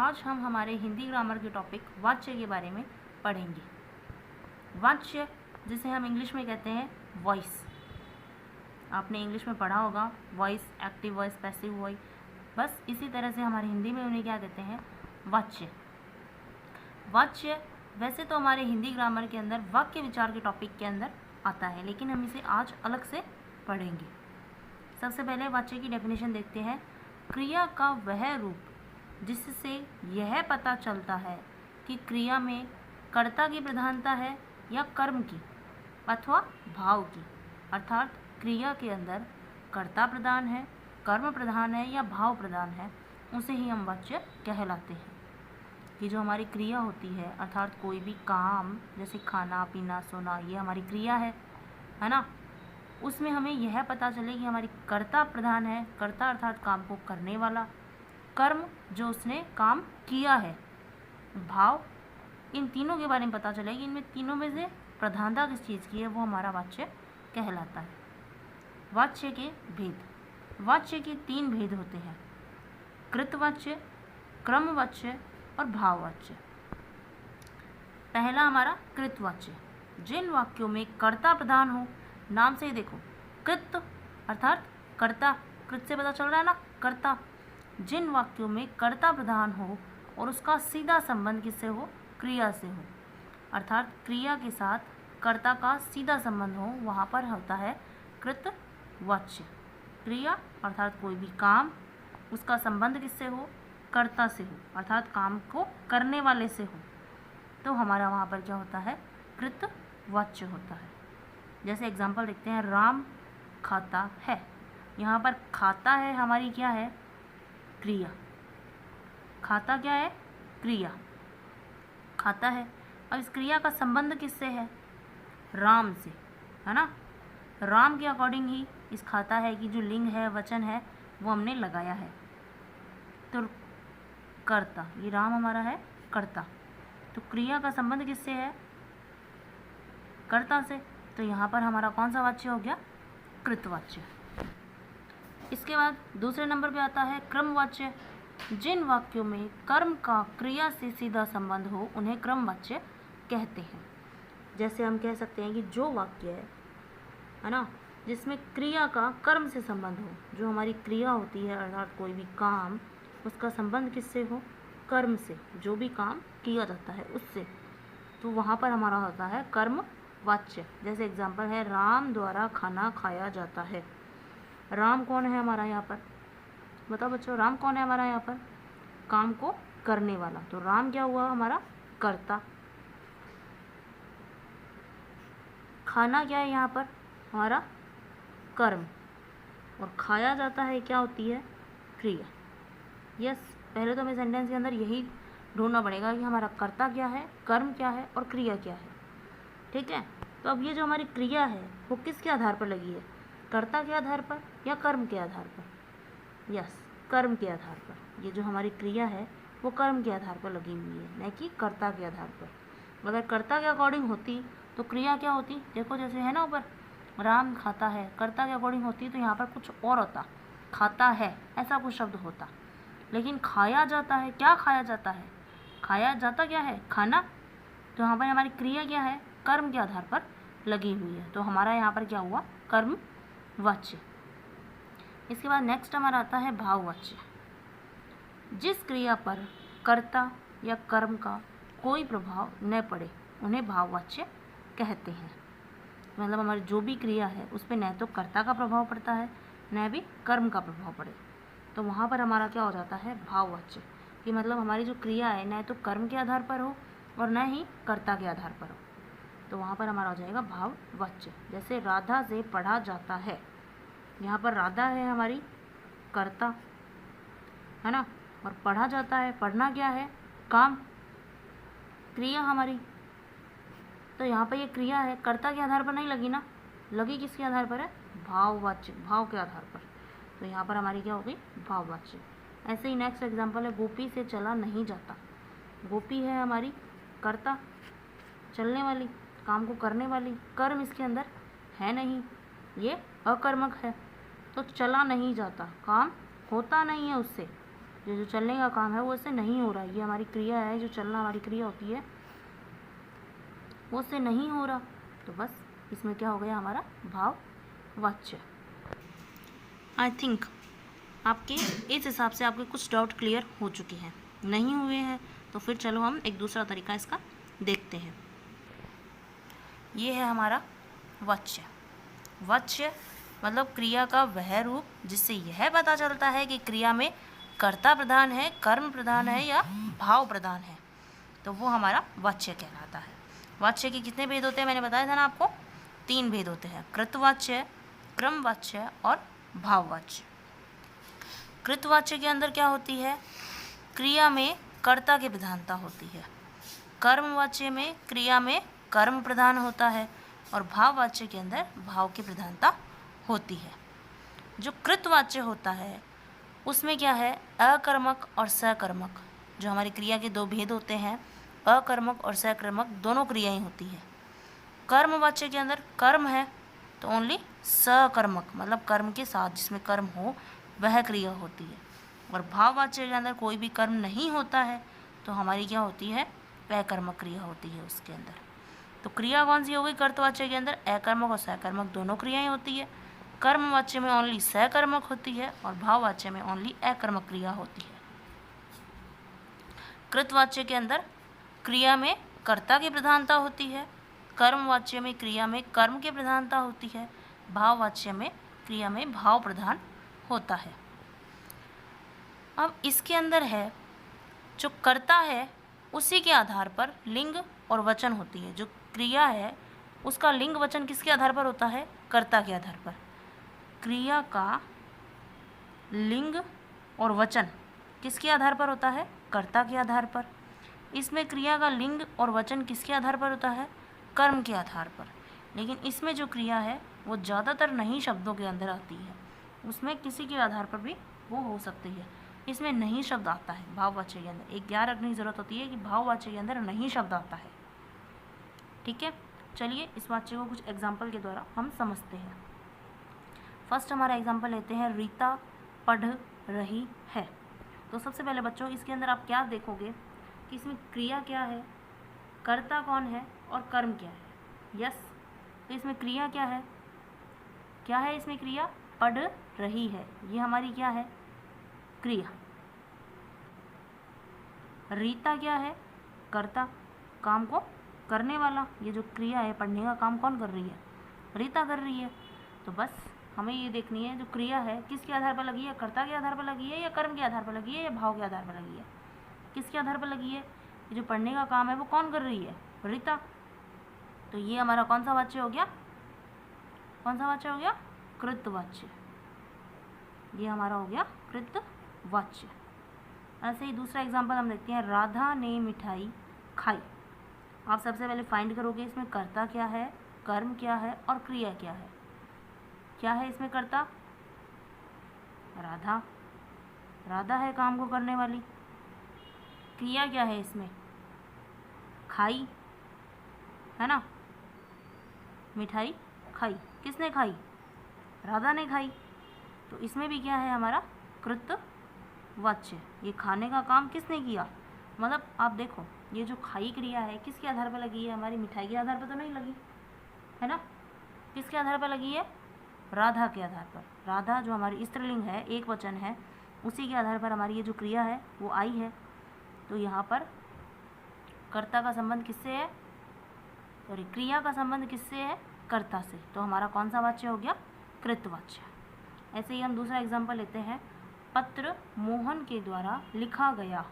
आज हम हमारे हिंदी ग्रामर के टॉपिक वाच्य के बारे में पढ़ेंगे। वाच्य जिसे हम इंग्लिश में कहते हैं वॉइस, आपने इंग्लिश में पढ़ा होगा voice, active voice, passive voice, बस इसी तरह से हमारे हिंदी में उन्हें क्या कहते हैं, वाच्य। वाच्य वैसे तो हमारे हिंदी ग्रामर के अंदर वाक्य विचार के टॉपिक के अंदर आता है, लेकिन हम इसे आज अलग से पढ़ेंगे। सबसे पहले वाच्य की डेफिनेशन देखते हैं। क्रिया का वह रूप जिससे यह पता चलता है कि क्रिया में कर्ता की प्रधानता है या कर्म की अथवा भाव की, अर्थात क्रिया के अंदर कर्ता प्रधान है, कर्म प्रधान है या भाव प्रधान है, उसे ही हम वाच्य कहलाते हैं। कि जो हमारी क्रिया होती है, अर्थात कोई भी काम जैसे खाना पीना सोना, ये हमारी क्रिया है ना, उसमें हमें यह पता चले कि हमारी कर्ता प्रधान है, कर्ता अर्थात काम को करने वाला, कर्म जो उसने काम किया है, भाव, इन तीनों के बारे में पता चले कि इनमें तीनों में से प्रधानता किस चीज़ की है, वो हमारा वाच्य कहलाता है। वाच्य के भेद, वाच्य के 3 भेद होते हैं, कृतवाच्य, क्रमवाच्य और भाववाच्य। पहला हमारा कृतवाच्य, जिन वाक्यों में कर्ता प्रधान हो, नाम से ही देखो, कृत अर्थात कर्ता, कृत से पता चल रहा है ना, कर्ता। जिन वाक्यों में कर्ता प्रधान हो और उसका सीधा संबंध किससे हो, क्रिया से हो, अर्थात क्रिया के साथ कर्ता का सीधा संबंध हो, वहाँ पर होता है कृतवाच्य। क्रिया अर्थात कोई भी काम, उसका संबंध किससे हो, कर्ता से हो, अर्थात काम को करने वाले से हो, तो हमारा वहाँ पर क्या होता है, कृतवाच्य होता है। जैसे एग्जाम्पल देखते हैं, राम खाता है। यहाँ पर खाता है हमारी क्या है, क्रिया। खाता क्या है, क्रिया, खाता है। अब इस क्रिया का संबंध किससे है, राम से, है ना। राम के अकॉर्डिंग ही इस खाता है की जो लिंग है, वचन है, वो हमने लगाया है। तो कर्ता, ये राम हमारा है कर्ता, तो क्रिया का संबंध किससे है, कर्ता से, तो यहाँ पर हमारा कौन सा वाच्य हो गया, कृतवाच्य। इसके बाद दूसरे नंबर पे आता है क्रमवाच्य। जिन वाक्यों में कर्म का क्रिया से सीधा संबंध हो, उन्हें क्रमवाच्य कहते हैं। जैसे हम कह सकते हैं कि जो वाक्य है ना, जिसमें क्रिया का कर्म से संबंध हो, जो हमारी क्रिया होती है अर्थात कोई भी काम, उसका संबंध किससे हो, कर्म से, जो भी काम किया जाता है उससे, तो वहाँ पर हमारा होता है कर्मवाच्य। जैसे एग्जाम्पल है, राम द्वारा खाना खाया जाता है। राम कौन है हमारा यहाँ पर, बताओ बच्चों, राम कौन है हमारा यहाँ पर, काम को करने वाला, तो राम क्या हुआ हमारा, कर्ता। खाना क्या है यहाँ पर, हमारा कर्म, और खाया जाता है क्या होती है, क्रिया। यस, पहले तो हमें सेंटेंस के अंदर यही ढूंढना पड़ेगा कि हमारा कर्ता क्या है, कर्म क्या है और क्रिया क्या है, ठीक है। तो अब ये जो हमारी क्रिया है वो किसके आधार पर लगी है, कर्ता के आधार पर या कर्म के आधार पर, यस, कर्म के आधार पर। ये जो हमारी क्रिया है वो कर्म के आधार पर लगी हुई है, न कि कर्ता के आधार पर। अगर कर्ता के अकॉर्डिंग होती तो क्रिया क्या होती, देखो जैसे है ना ऊपर, राम खाता है, कर्ता के अकॉर्डिंग होती तो यहाँ पर कुछ और होता, खाता है ऐसा कुछ शब्द होता। लेकिन खाया जाता है, क्या खाया जाता है, खाया जाता क्या है, खाना, तो यहाँ पर हमारी क्रिया क्या है, कर्म के आधार पर लगी हुई है, तो हमारा यहाँ पर क्या हुआ, कर्मवाच्य। इसके बाद नेक्स्ट हमारा आता है भाववाच्य। जिस क्रिया पर कर्ता या कर्म का कोई प्रभाव न पड़े, उन्हें भाववाच्य कहते हैं। मतलब हमारी जो भी क्रिया है उस पर न तो कर्ता का प्रभाव पड़ता है, न भी कर्म का प्रभाव पड़े, तो वहाँ पर हमारा क्या हो जाता है, भाववाच्य। कि मतलब हमारी जो क्रिया है न तो कर्म के आधार पर हो और न ही कर्ता के आधार पर हो, तो वहाँ पर हमारा हो जाएगा भाववाच्य। जैसे राधा से पढ़ा जाता है, यहाँ पर राधा है हमारी कर्ता, है ना, और पढ़ा जाता है, पढ़ना क्या है, काम, क्रिया हमारी, तो यहाँ पर ये क्रिया है, कर्ता के आधार पर नहीं लगी ना, लगी किसके आधार पर है, भाववाच्य, भाव के आधार पर, तो यहाँ पर हमारी क्या होगी, भाववाच्य। ऐसे ही नेक्स्ट एग्जाम्पल है, गोपी से चला नहीं जाता। गोपी है हमारी कर्ता, चलने वाली, काम को करने वाली, कर्म इसके अंदर है नहीं, ये अकर्मक है, तो चला नहीं जाता, काम होता नहीं है उससे, जो चलने का काम है वो इससे नहीं हो रहा। ये हमारी क्रिया है, जो चलना हमारी क्रिया होती है वो उससे नहीं हो रहा, तो बस इसमें क्या हो गया हमारा भाववाच्य। आई थिंक आपके इस हिसाब से आपके कुछ डाउट क्लियर हो चुके हैं। नहीं हुए हैं तो फिर चलो हम एक दूसरा तरीका इसका देखते हैं। ये है हमारा वाच्य। वाच्य मतलब क्रिया का वह रूप जिससे यह पता चलता है कि क्रिया में कर्ता प्रधान है, कर्म प्रधान है या भाव प्रधान है, तो वो हमारा वाच्य कहलाता है। वाच्य के कितने भेद होते हैं मैंने बताया था ना आपको, 3 भेद होते हैं, कृतवाच्य, क्रमवाच्य और भाववाच्य। कृतवाच्य के अंदर क्या होती है, क्रिया में कर्ता की प्रधानता होती है। कर्मवाच्य में क्रिया में कर्म प्रधान होता है और भाववाच्य के अंदर भाव की प्रधानता होती है। जो कृतवाच्य होता है उसमें क्या है, अकर्मक और सकर्मक, जो हमारी क्रिया के 2 भेद होते हैं, अकर्मक और सकर्मक दोनों क्रियाएं होती है। कर्मवाच्य के अंदर कर्म है तो ओनली सकर्मक मतलब कर्म के साथ जिसमें कर्म हो वह क्रिया होती है। और भाववाच्य के अंदर कोई भी कर्म नहीं होता है तो हमारी क्या होती है, अकर्मक क्रिया होती है उसके अंदर। तो क्रिया कौन सी हो गई, कर्तवाच्य के अंदर अकर्मक और सकर्मक दोनों क्रियाएं होती है। कर्मवाच्य में ओनली सकर्मक होती है और भाववाच्य में ओनली अकर्मक क्रिया होती है। कृतवाच्य के अंदर क्रिया में कर्ता की प्रधानता होती है, कर्मवाच्य में क्रिया में कर्म की प्रधानता होती है, भाववाच्य में क्रिया में भाव प्रधान होता है। अब इसके अंदर है जो कर्ता है उसी के आधार पर लिंग और वचन होती है। जो क्रिया है उसका लिंग वचन किसके आधार पर होता है, कर्ता के आधार पर। क्रिया का लिंग और वचन किसके आधार पर होता है, कर्ता के आधार पर। इसमें क्रिया का लिंग और वचन किसके आधार पर होता है, कर्म के आधार पर। लेकिन इसमें जो क्रिया है वो ज़्यादातर नहीं शब्दों के अंदर आती है, उसमें किसी के आधार पर भी वो हो सकती है। इसमें नहीं शब्द आता है भाववाच्य के अंदर। एक ध्यान रखने की ज़रूरत होती है कि भाववाच्य के अंदर नहीं शब्द आता है। ठीक है, चलिए इस वाच्य को कुछ एग्जाम्पल के द्वारा हम समझते हैं। फर्स्ट हमारा एग्जाम्पल लेते हैं, रीता पढ़ रही है। तो सबसे पहले बच्चों इसके अंदर आप क्या देखोगे कि इसमें क्रिया क्या है, कर्ता कौन है और कर्म क्या है। यस, तो इसमें क्रिया क्या है, क्या है इसमें क्रिया, पढ़ रही है, ये हमारी क्या है क्रिया। रीता क्या है, कर्ता, काम को करने वाला। ये जो क्रिया है पढ़ने का काम कौन कर रही है, रीता कर रही है। तो बस हमें ये देखनी है जो क्रिया है किसके आधार पर लगी है, कर्ता के आधार पर लगी है या कर्म के आधार पर लगी है या भाव के आधार पर लगी है, किसके आधार पर लगी है। ये जो पढ़ने का काम है वो कौन कर रही है, रीता। तो ये हमारा कौन सा वाच्य हो गया, कौन सा वाच्य हो गया, कृतवाच्य। ये हमारा हो गया कृतवाच्य। ऐसे ही दूसरा एग्जाम्पल हम देखते हैं, राधा ने मिठाई खाई। आप सबसे पहले फाइंड करोगे इसमें कर्ता क्या है, कर्म क्या है और क्रिया क्या है। क्या है इसमें कर्ता, राधा, राधा है काम को करने वाली। क्रिया क्या है इसमें, खाई, है ना, मिठाई खाई, किसने खाई, राधा ने खाई। तो इसमें भी क्या है हमारा कृतवाच्य, ये खाने का काम किसने किया। मतलब आप देखो ये जो खाई क्रिया है किसके आधार पर लगी है, हमारी मिठाई के आधार पर तो नहीं लगी है ना, किसके आधार पर लगी है, राधा के आधार पर। राधा जो हमारी स्त्रीलिंग है, एक वचन है, उसी के आधार पर हमारी ये जो क्रिया है वो आई है। तो यहाँ पर कर्ता का संबंध किससे है, सॉरी क्रिया का संबंध किससे है, कर्ता से। तो हमारा कौन सा वाच्य हो गया, कृतवाच्य। ऐसे ही हम दूसरा एग्जाम्पल लेते हैं, पत्र मोहन के द्वारा लिखा गया।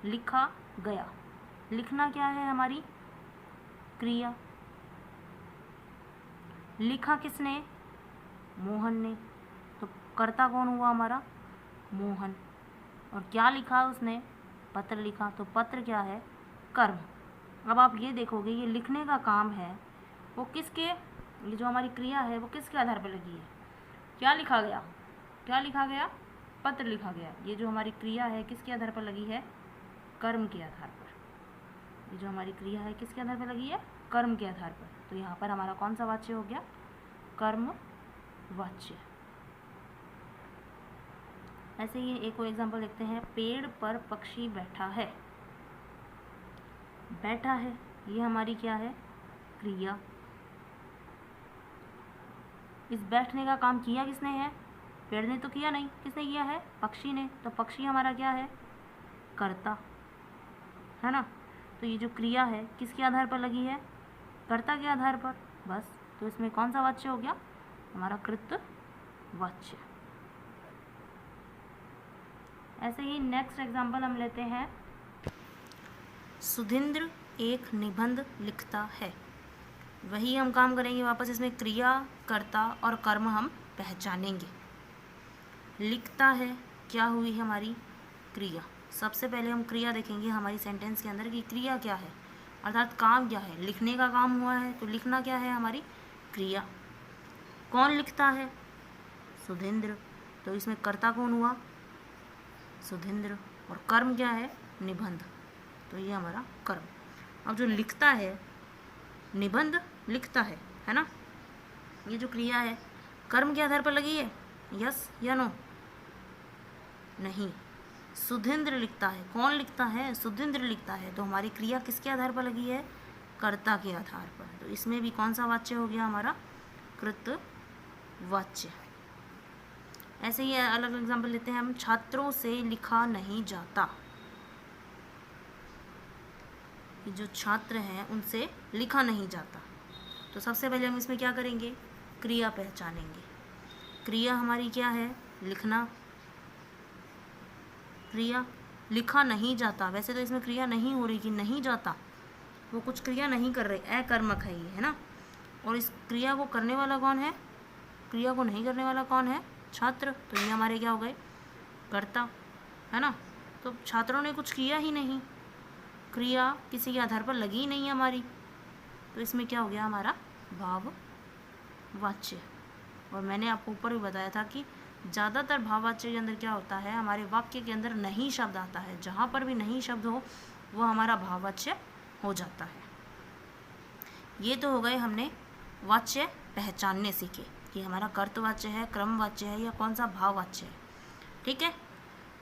लिखा गया, लिखना क्या है हमारी क्रिया, लिखा किसने, मोहन ने। तो कर्ता कौन हुआ हमारा, मोहन। और क्या लिखा उसने, पत्र लिखा। तो पत्र क्या है, कर्म। अब आप ये देखोगे ये लिखने का काम है वो किसके, ये जो हमारी क्रिया है वो किसके आधार पर लगी है, क्या लिखा गया, क्या लिखा गया, पत्र लिखा गया। ये जो हमारी क्रिया है किसके आधार पर लगी है, कर्म के आधार पर। ये जो हमारी क्रिया है किसके आधार पर लगी है, कर्म के आधार पर। तो यहाँ पर हमारा कौन सा वाच्य हो गया, कर्म वाच्य। ऐसे ही एक और एग्जांपल देखते हैं, पेड़ पर पक्षी बैठा है। बैठा है ये हमारी क्या है, क्रिया। इस बैठने का काम किया किसने है, पेड़ ने तो किया नहीं, किसने किया है, पक्षी ने। तो पक्षी हमारा क्या है, कर्ता है ना। तो ये जो क्रिया है किसके आधार पर लगी है, कर्ता के आधार पर। बस, तो इसमें कौन सा वाच्य हो गया, हमारा कृतवाच्य। ऐसे ही नेक्स्ट एग्जांपल हम लेते हैं, सुधींद्र एक निबंध लिखता है। वही हम काम करेंगे वापस, इसमें क्रिया, कर्ता और कर्म हम पहचानेंगे। लिखता है क्या हुई हमारी, क्रिया। सबसे पहले हम क्रिया देखेंगे हमारी सेंटेंस के अंदर कि क्रिया क्या है, अर्थात काम क्या है। लिखने का काम हुआ है तो लिखना क्या है, हमारी क्रिया। कौन लिखता है, सुधींद्र। तो इसमें कर्ता कौन हुआ, सुधींद्र। और कर्म क्या है, निबंध। तो ये हमारा कर्म। अब जो लिखता है, निबंध लिखता है ना। ये जो क्रिया है कर्म के आधार पर लगी है, यस या नो, नहीं। सुधींद्र लिखता है, कौन लिखता है, सुधींद्र लिखता है। तो हमारी क्रिया किसके आधार पर लगी है, कर्ता के आधार पर। तो इसमें भी कौन सा वाच्य हो गया, हमारा कृतवाच्य। ऐसे ही अलग एग्जांपल लेते हैं हम, छात्रों से लिखा नहीं जाता। ये जो छात्र हैं उनसे लिखा नहीं जाता। तो सबसे पहले हम इसमें क्या करेंगे, क्रिया पहचानेंगे। क्रिया हमारी क्या है, लिखना। क्रिया लिखा नहीं जाता, वैसे तो इसमें क्रिया नहीं हो रही कि नहीं जाता, वो कुछ क्रिया नहीं कर रहे, अकर्मक है ये, है ना। और इस क्रिया को करने वाला कौन है, क्रिया को नहीं करने वाला कौन है, छात्र। तो ये हमारे क्या हो गए, कर्ता, है ना। तो छात्रों ने कुछ किया ही नहीं, क्रिया किसी के आधार पर लगी ही नहीं हमारी। तो इसमें क्या हो गया, हमारा भाववाच्य। और मैंने आपको ऊपर भी बताया था कि ज़्यादातर भाववाच्य के अंदर क्या होता है, हमारे वाक्य के अंदर नहीं शब्द आता है। जहाँ पर भी नहीं शब्द हो वो हमारा भाववाच्य हो जाता है। ये तो हो गए हमने वाच्य पहचानने सीखे कि हमारा कर्तवाच्य है, क्रमवाच्य है या कौन सा भाववाच्य है। ठीक है।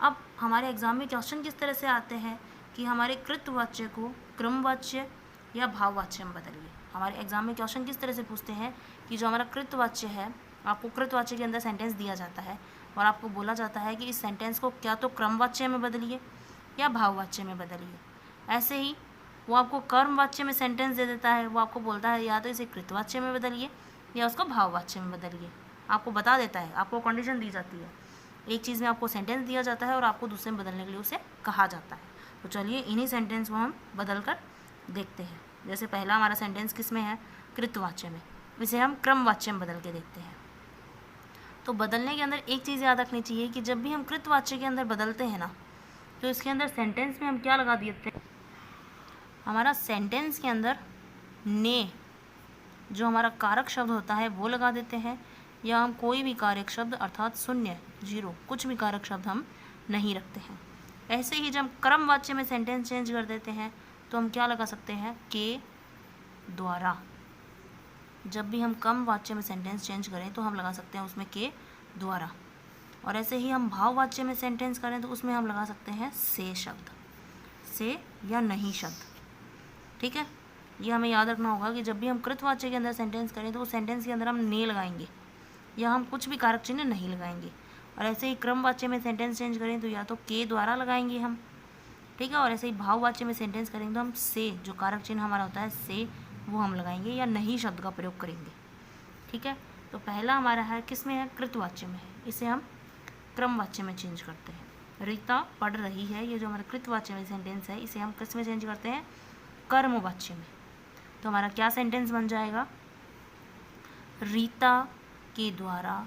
अब हमारे एग्जाम में क्वेश्चन किस तरह से आते हैं कि हमारे कृतवाच्य को क्रमवाच्य या भाववाच्य में बदलिए। हमारे एग्जाम में क्वेश्चन किस तरह से पूछते हैं कि जो हमारा कृतवाच्य है, आपको कृतवाच्य के अंदर सेंटेंस दिया जाता है और आपको बोला जाता है कि इस सेंटेंस को क्या तो क्रमवाच्य में बदलिए या भाववाच्य में बदलिए। ऐसे ही वो आपको कर्मवाच्य में सेंटेंस दे देता है, वो आपको बोलता है या तो इसे कृतवाच्य में बदलिए या उसको भाववाच्य में बदलिए। आपको बता देता है, आपको कंडीशन दी जाती है। एक चीज़ में आपको सेंटेंस दिया जाता है और आपको दूसरे में बदलने के लिए उसे कहा जाता है। तो चलिए इन्हीं सेंटेंस को हम बदल कर देखते हैं। जैसे पहला हमारा सेंटेंस किस में है, कृतवाच्य में, इसे हम क्रमवाच्य में बदल के देखते हैं। तो बदलने के अंदर एक चीज़ याद रखनी चाहिए कि जब भी हम कृतवाच्य के अंदर बदलते हैं ना, तो इसके अंदर सेंटेंस में हम क्या लगा देते हैं, हमारा सेंटेंस के अंदर ने जो हमारा कारक शब्द होता है वो लगा देते हैं, या हम कोई भी कारक शब्द अर्थात शून्य, जीरो, कुछ भी कारक शब्द हम नहीं रखते हैं। ऐसे ही जब क्रमवाच्य में सेंटेंस चेंज कर देते हैं तो हम क्या लगा सकते हैं, के द्वारा। जब भी हम क्रमवाच्य में सेंटेंस चेंज करें तो हम लगा सकते हैं उसमें के द्वारा। और ऐसे ही हम भाववाच्य में सेंटेंस करें तो उसमें हम लगा सकते हैं से शब्द, से या नहीं शब्द। ठीक है, ये हमें याद रखना होगा कि जब भी हम कृतवाच्य के अंदर सेंटेंस करें तो उस सेंटेंस के अंदर हम ने लगाएंगे या हम कुछ भी कारक चिन्ह नहीं लगाएंगे। और ऐसे ही क्रमवाच्य में सेंटेंस चेंज करें तो या तो के द्वारा लगाएंगे हम, ठीक है। और ऐसे ही भाववाच्य में सेंटेंस करेंगे तो हम से, जो कारक चिन्ह हमारा होता है से, वो हम लगाएंगे या नहीं शब्द का प्रयोग करेंगे। ठीक है, तो पहला हमारा है किस में है, कृतवाच्य में है, इसे हम क्रमवाच्य में चेंज करते हैं। रीता पढ़ रही है, ये जो हमारा कृतवाच्य में सेंटेंस है, इसे हम किस में चेंज करते हैं, कर्मवाच्य में। तो हमारा क्या सेंटेंस बन जाएगा, रीता के द्वारा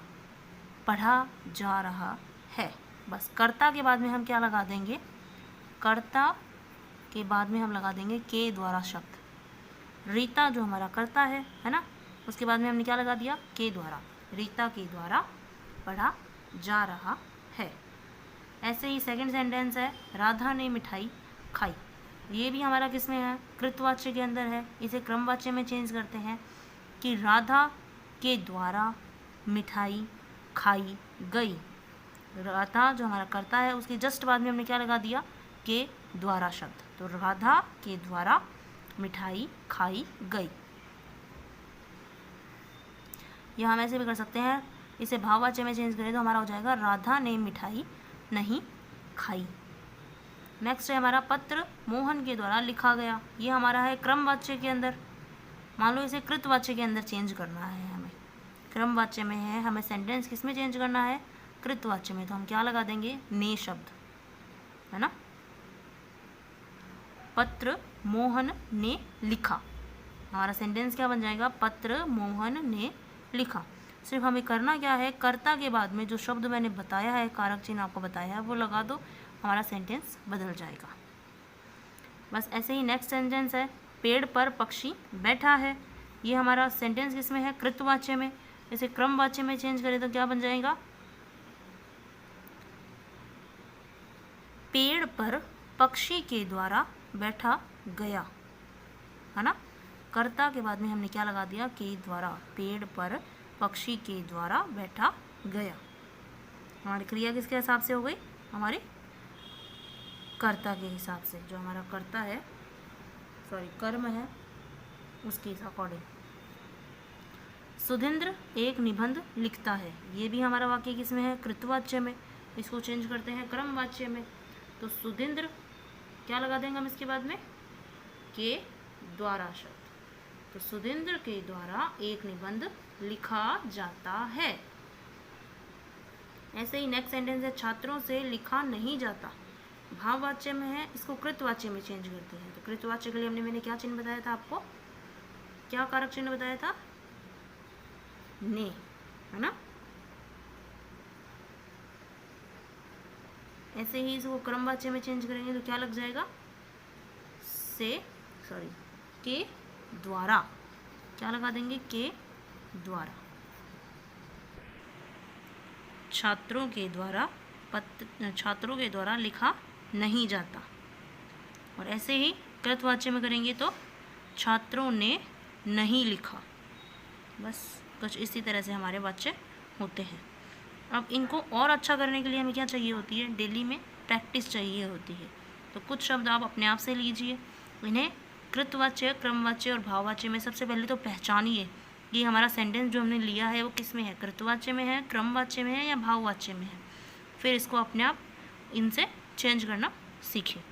पढ़ा जा रहा है। बस कर्ता के बाद में हम क्या लगा देंगे, कर्ता के बाद में हम लगा देंगे के द्वारा शब्द। रीता जो हमारा कर्ता है ना, उसके बाद में हमने क्या लगा दिया, के द्वारा। रीता के द्वारा पढ़ा जा रहा है। ऐसे ही सेकंड सेंटेंस है, राधा ने मिठाई खाई। ये भी हमारा किस में है, कृतवाच्य के अंदर है। इसे क्रमवाच्य में चेंज करते हैं कि राधा के द्वारा मिठाई खाई गई। राधा जो हमारा कर्ता है उसके जस्ट बाद में हमने क्या लगा दिया, के द्वारा शब्द। तो राधा के द्वारा मिठाई खाई गई। या हम ऐसे भी कर सकते हैं, इसे भाववाच्य में चेंज करें तो हमारा हो जाएगा राधा ने मिठाई नहीं खाई। नेक्स्ट है हमारा पत्र मोहन के द्वारा लिखा गया। ये हमारा है क्रमवाच्य के अंदर। मान लो इसे कृतवाच्य के अंदर चेंज करना है हमें। क्रमवाच्य में है, हमें सेंटेंस किस में चेंज करना है, कृतवाच्य में। तो हम क्या लगा देंगे, ने शब्द, है ना। पत्र मोहन ने लिखा, हमारा सेंटेंस क्या बन जाएगा, पत्र मोहन ने लिखा। सिर्फ हमें करना क्या है, कर्ता के बाद में जो शब्द मैंने बताया है, कारक चिन्ह आपको बताया है, वो लगा दो, हमारा सेंटेंस बदल जाएगा। बस ऐसे ही नेक्स्ट सेंटेंस है, पेड़ पर पक्षी बैठा है। ये हमारा सेंटेंस किस में है, कृतवाच्य में। इसे क्रमवाच्य में चेंज करें तो क्या बन जाएगा, पेड़ पर पक्षी के द्वारा बैठा गया, है ना। कर्ता के बाद में हमने क्या लगा दिया, के द्वारा, पेड़ पर पक्षी के द्वारा बैठा गया। हमारी क्रिया किसके हिसाब से हो गई, हमारे कर्ता के हिसाब से। जो हमारा कर्ता है, सॉरी कर्म है, उसके अकॉर्डिंग। सुधींद्र एक निबंध लिखता है। ये भी हमारा वाक्य किस में है, कृतवाच्य में। इसको चेंज करते हैं क्रमवाच्य में। तो सुधींद्र क्या लगा देंगे हम इसके बाद में, के द्वारा शब्द। तो सुधींद्र के द्वारा एक निबंध लिखा जाता है। ऐसे ही नेक्स्ट सेंटेंस है, छात्रों से लिखा नहीं जाता। भाववाच्य में है, इसको कृतवाच्य में चेंज करते हैं। तो कृतवाच्य के लिए मैंने क्या चिन्ह बताया था आपको, क्या कारक चिन्ह बताया था, ने, है ना। ऐसे ही इसको क्रमवाच्य में चेंज करेंगे तो क्या लग जाएगा, के द्वारा, क्या लगा देंगे, के द्वारा। छात्रों के द्वारा लिखा नहीं जाता। और ऐसे ही कृतवाच्य में करेंगे तो छात्रों ने नहीं लिखा। बस कुछ इसी तरह से हमारे वाच्य होते हैं। अब इनको और अच्छा करने के लिए हमें क्या चाहिए होती है, डेली में प्रैक्टिस चाहिए होती है। तो कुछ शब्द आप अपने आप से लीजिए, इन्हें कृतवाच्य, क्रमवाच्य और भाववाच्य में सबसे पहले तो पहचानिए। ये हमारा सेंटेंस जो हमने लिया है वो किस में है, कृतवाच्य में है, क्रमवाच्य में है या भाववाच्य में है। फिर इसको अपने आप इनसे चेंज करना सीखिए।